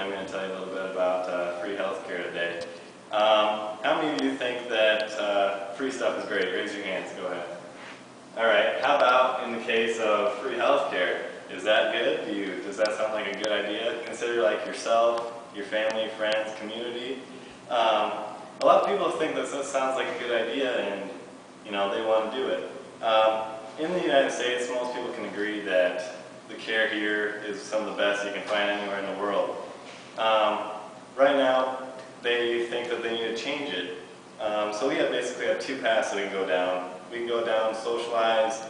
I'm going to tell you a little bit about free healthcare today. How many of you think that free stuff is great? Raise your hands. Go ahead. All right. How about in the case of free healthcare? Is that good? Does that sound like a good idea? Consider like yourself, your family, friends, community. A lot of people think that sounds like a good idea, and they want to do it. In the United States, most people can agree that the care here is some of the best you can find anywhere in the world. Right now, they think that they need to change it. So we basically have two paths that we can go down. We can go down socialized,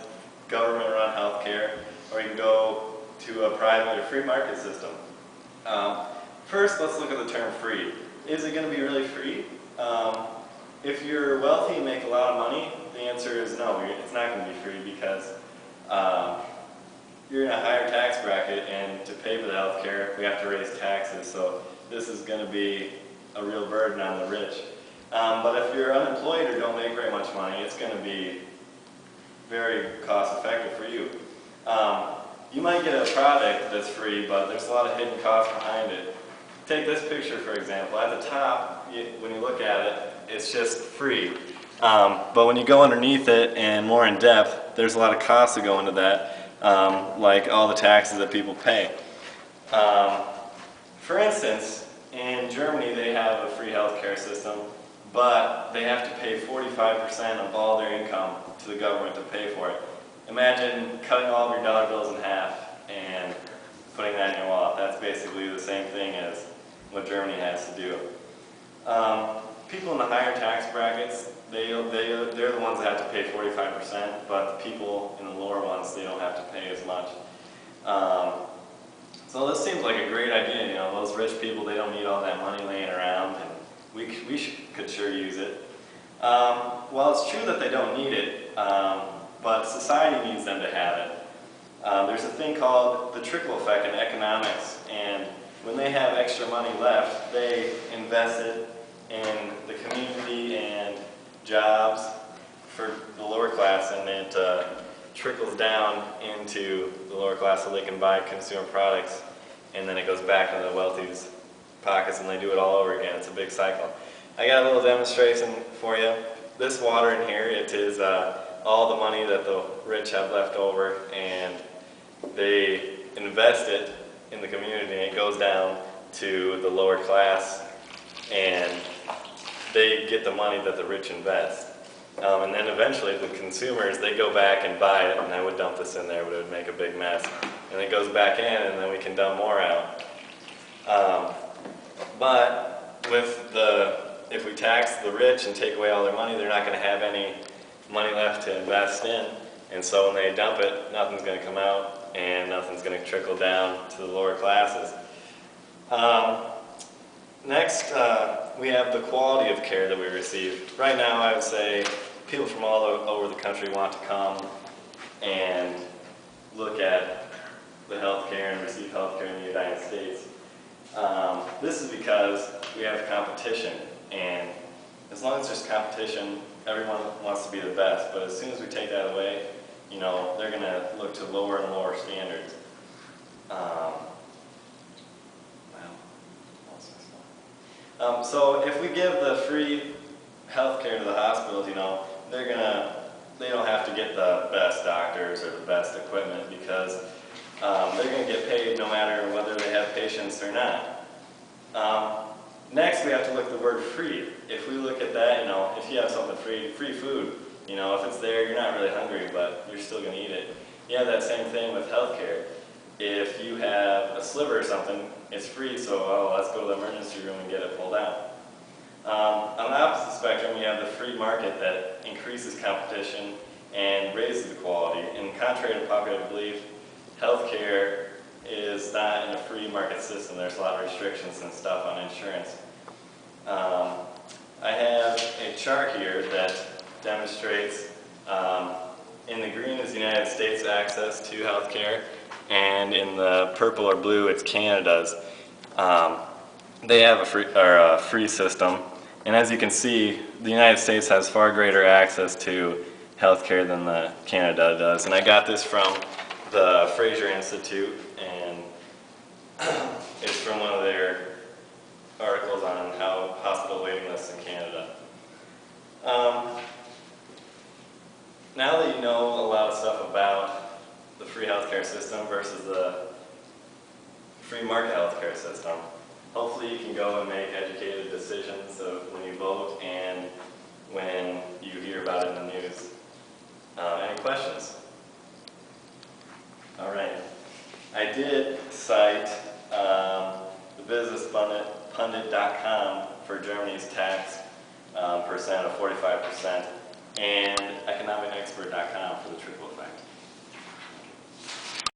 government-run healthcare, or you can go to a private or free market system. First, let's look at the term free. Is it going to be really free? If you're wealthy and make a lot of money, the answer is no, it's not going to be free because you're in a higher tax bracket, and to pay for the health care, we have to raise taxes, so this is going to be a real burden on the rich. But if you're unemployed or don't make very much money, it's going to be very cost effective for you. You might get a product that's free, but there's a lot of hidden costs behind it. Take this picture, for example. At the top, when you look at it, it's just free. But when you go underneath it and more in depth, there's a lot of costs that go into that, like all the taxes that people pay. For instance, in Germany they have a free healthcare system, but they have to pay 45% of all their income to the government to pay for it. Imagine cutting all of your dollar bills in half and putting that in your wallet. That's basically the same thing as what Germany has to do. People in the higher tax brackets, they're the ones that have to pay 45%, but the people in the lower ones, they don't have to pay as much. So this seems like a great idea. Those rich people, they don't need all that money laying around, and we could sure use it. Well, it's true that they don't need it, but society needs them to have it. There's a thing called the trickle effect in economics, and when they have extra money left, they invest it in the community and jobs for the lower class, and it trickles down into the lower class so they can buy consumer products, and then it goes back into the wealthy's pockets, and they do it all over again. It's a big cycle. I got a little demonstration for you. This water in here, it is all the money that the rich have left over, and they invest it in the community, and it goes down to the lower class, and they get the money that the rich invest. And then eventually the consumers, they go back and buy it, and I would dump this in there, but it would make a big mess. And it goes back in, and then we can dump more out. But if we tax the rich and take away all their money, they're not going to have any money left to invest in. And so when they dump it, nothing's going to come out, and nothing's going to trickle down to the lower classes. Next, we have the quality of care that we receive. Right now, I would say people from all over the country want to come and look at the health care and receive health care in the United States. This is because we have competition, and as long as there's competition, everyone wants to be the best. But as soon as we take that away, they're going to look to lower and lower standards. So if we give the free health care to the hospitals, they don't have to get the best doctors or the best equipment, because they're going to get paid no matter whether they have patients or not. Next, we have to look at the word free. If we look at that, if you have something free food, if it's there, you're not really hungry, but you're still going to eat it. You have that same thing with healthcare. If you have a sliver or something, it's free, so let's go to the emergency room and get it pulled out. On the opposite spectrum, you have the free market that increases competition and raises the quality. And contrary to popular belief, healthcare is not in a free market system. There's a lot of restrictions and stuff on insurance. I have a chart here that demonstrates in the green is the United States access to health care, and in the purple or blue it's Canada's. They have a free system, and as you can see, the United States has far greater access to health care than Canada does. And I got this from the Fraser Institute, and it's from one of their how hospital waiting lists in Canada. Now that you know a lot of stuff about the free healthcare system versus the free market healthcare system, hopefully you can go and make educated decisions of when you vote and when you hear about it in the news. Any questions? All right. I did cite the businesspundit.com for Germany's tax percent of 45% and economicexpert.com for the trickle effect.